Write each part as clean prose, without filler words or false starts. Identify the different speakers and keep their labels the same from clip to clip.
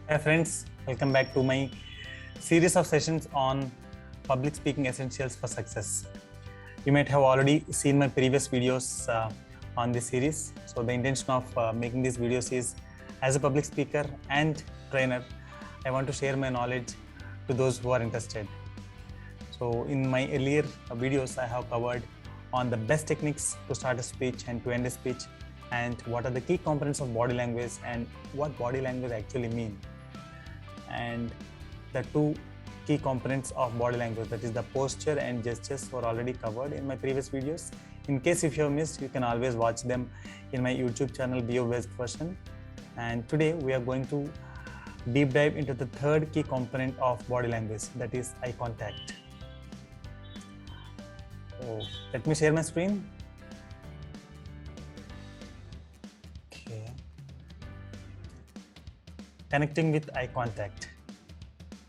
Speaker 1: Hi friends, welcome back to my series of sessions on public speaking essentials for success. You might have already seen my previous videos on this series. So the intention of making these videos is, as a public speaker and trainer, I want to share my knowledge to those who are interested. So in my earlier videos, I have covered on the best techniques to start a speech and to end a speech, and what are the key components of body language and what body language actually mean. And the two key components of body language, that is the posture and gestures, were already covered in my previous videos. In case if you have missed, you can always watch them in my YouTube channel, BO Based Version. And today we are going to deep dive into the third key component of body language, that is eye contact. So let me share my screen. Okay. Connecting with eye contact.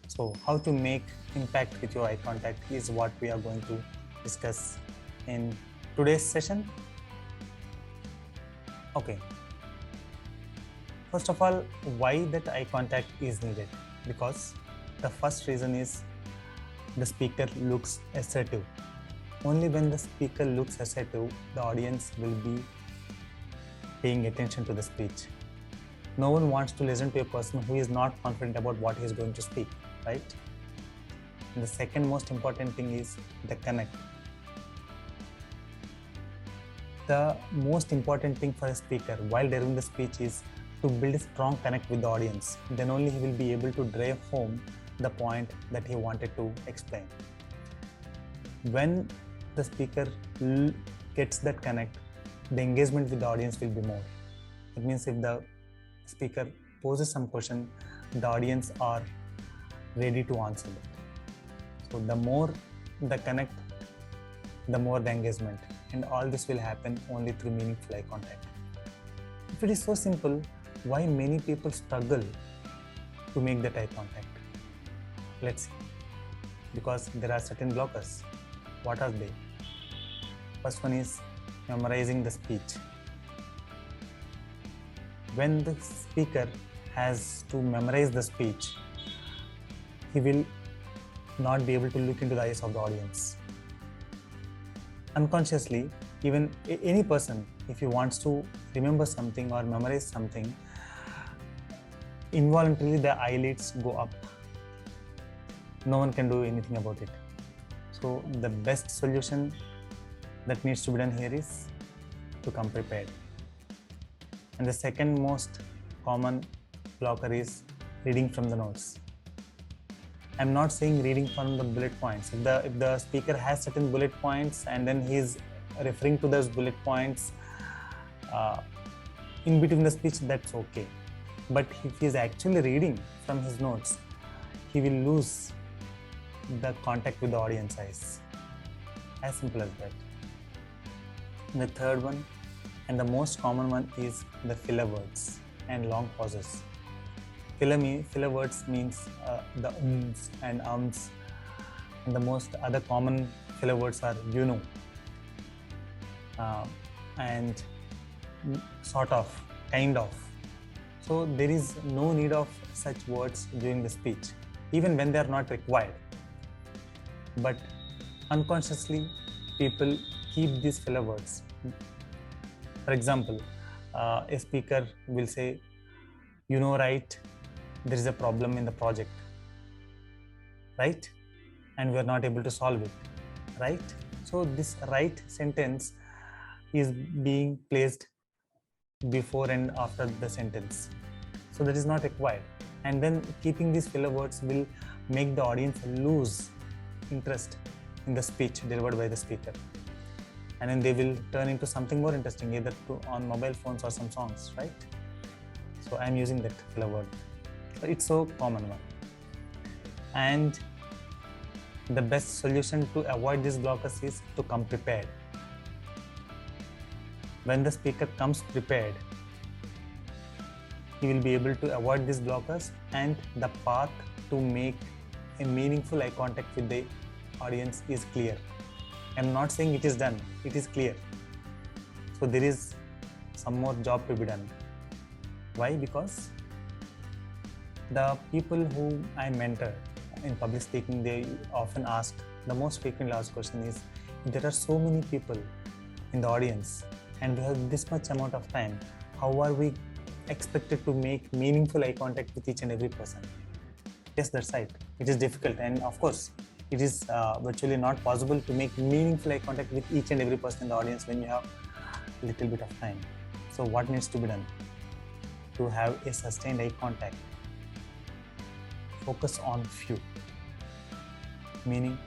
Speaker 1: So how to make impact with your eye contact is what we are going to discuss in today's session. Okay. First of all, why that eye contact is needed? Because the first reason is the speaker looks assertive. Only when the speaker looks assertive, the audience will be paying attention to the speech. No one wants to listen to a person who is not confident about what he is going to speak, right? And the second most important thing is the connect. The most important thing for a speaker while delivering the speech is to build a strong connect with the audience. Then only he will be able to drive home the point that he wanted to explain. When the speaker gets that connect, the engagement with the audience will be more. It means if the speaker poses some question, the audience are ready to answer it. So the more the connect, the more the engagement, and all this will happen only through meaningful eye contact. If it is so simple, why many people struggle to make that eye contact? Let's see. Because there are certain blockers. What are they? First one is memorizing the speech. When the speaker has to memorize the speech, he will not be able to look into the eyes of the audience. Unconsciously, even any person, if he wants to remember something or memorize something, involuntarily the eyelids go up. No one can do anything about it. So the best solution that needs to be done here is to come prepared. And the second most common blocker is reading from the notes. I'm not saying reading from the bullet points. If the speaker has certain bullet points and then he's referring to those bullet points in between the speech, that's okay. But if he's actually reading from his notes, he will lose the contact with the audience eyes. As simple as that. And the third one, and the most common one, is the filler words and long pauses. Filler words means the ums and ums, and the most other common filler words are and sort of, kind of. So there is no need of such words during the speech, even when they are not required. But unconsciously, people keep these filler words. For example, a speaker will say, right, there is a problem in the project, right? And we are not able to solve it, right? So this right sentence is being placed before and after the sentence. So that is not required. And then keeping these filler words will make the audience lose interest in the speech delivered by the speaker. And then they will turn into something more interesting, either on mobile phones or some songs, right? So I'm using that filler word. It's so common one. And the best solution to avoid these blockers is to come prepared. When the speaker comes prepared, he will be able to avoid these blockers, and the path to make a meaningful eye contact with the audience is clear. I'm not saying it is done, it is clear. So there is some more job to be done. Why? Because The people who I mentor in public speaking, they often ask, the most frequently asked question is, there are so many people in the audience and we have this much amount of time, how are we expected to make meaningful eye contact with each and every person? Yes, that's right. It is difficult, and of course, it is virtually not possible to make meaningful eye contact with each and every person in the audience when you have a little bit of time. So what needs to be done? To have a sustained eye contact, focus on few. Meaning,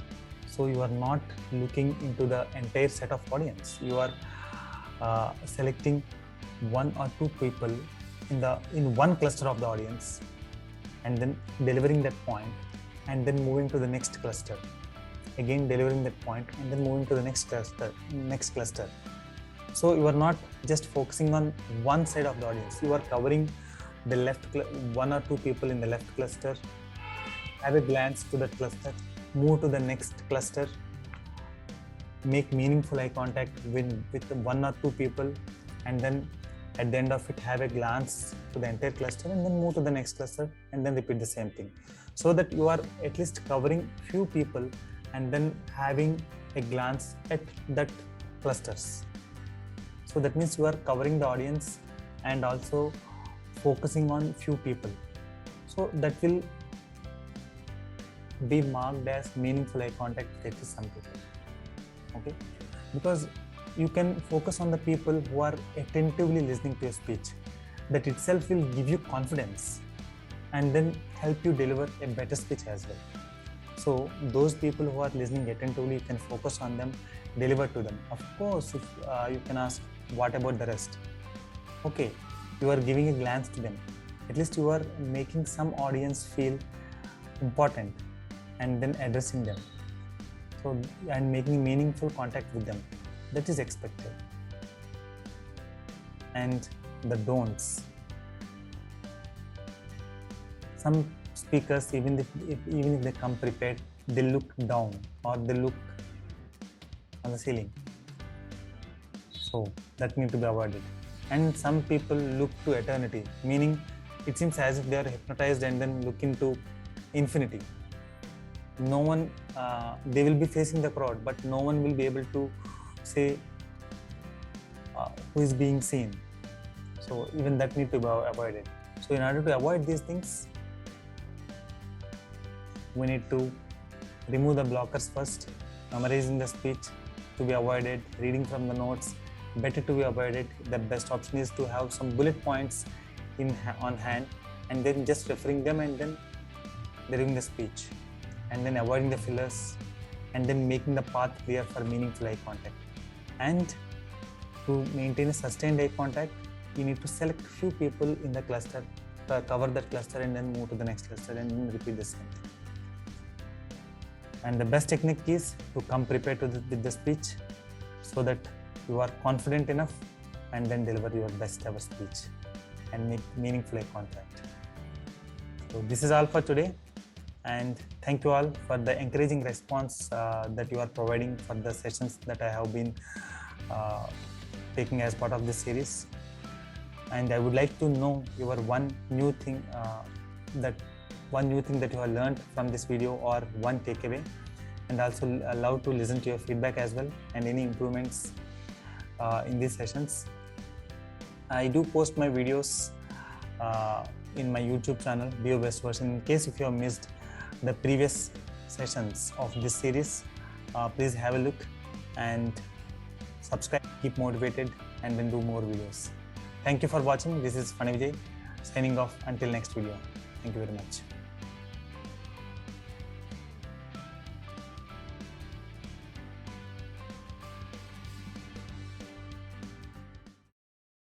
Speaker 1: so you are not looking into the entire set of audience. You are selecting one or two people in one cluster of the audience, and then delivering that point, and then moving to the next cluster. Again delivering that point, and then moving to the next cluster. So you are not just focusing on one side of the audience. You are covering the one or two people in the left cluster. Have a glance to that cluster. Move to the next cluster. Make meaningful eye contact with one or two people, and then at the end of it, have a glance to the entire cluster, and then move to the next cluster, and then repeat the same thing, so that you are at least covering few people and then having a glance at that clusters. So that means you are covering the audience and also focusing on few people. So that will be marked as meaningful eye contact with some people. Okay, because you can focus on the people who are attentively listening to your speech. That itself will give you confidence and then help you deliver a better speech as well. So those people who are listening attentively, you can focus on them, deliver to them. Of course, if you can ask, what about the rest? Okay, you are giving a glance to them. At least you are making some audience feel important and then addressing them. So, and making meaningful contact with them. That is expected. And the don'ts. Some speakers, even if they come prepared, they look down or they look on the ceiling. So that need to be avoided. And some people look to eternity, meaning it seems as if they are hypnotized and then look into infinity. No one, they will be facing the crowd, but no one will be able to say who is being seen. So even that need to be avoided. So in order to avoid these things, we need to remove the blockers first. Memorizing the speech to be avoided, reading from the notes better to be avoided. The best option is to have some bullet points on hand, and then just referring them and then delivering the speech, and then avoiding the fillers, and then making the path clear for meaningful eye contact. And to maintain a sustained eye contact, you need to select few people in the cluster, cover that cluster, and then move to the next cluster and then repeat the same thing. And the best technique is to come prepared with the speech, so that you are confident enough and then deliver your best ever speech and make meaningful eye contact. So this is all for today, and thank you all for the encouraging response that you are providing for the sessions that I have been taking as part of this series. And I would like to know your one new thing that you have learned from this video, or one takeaway, and also allow to listen to your feedback as well and any improvements in these sessions. I do post my videos in my YouTube channel, Bio Best Version. In case if you have missed the previous sessions of this series, please have a look and subscribe, keep motivated, and then do more videos. Thank you for watching. This is Fani Vijay signing off until next video. Thank you very much.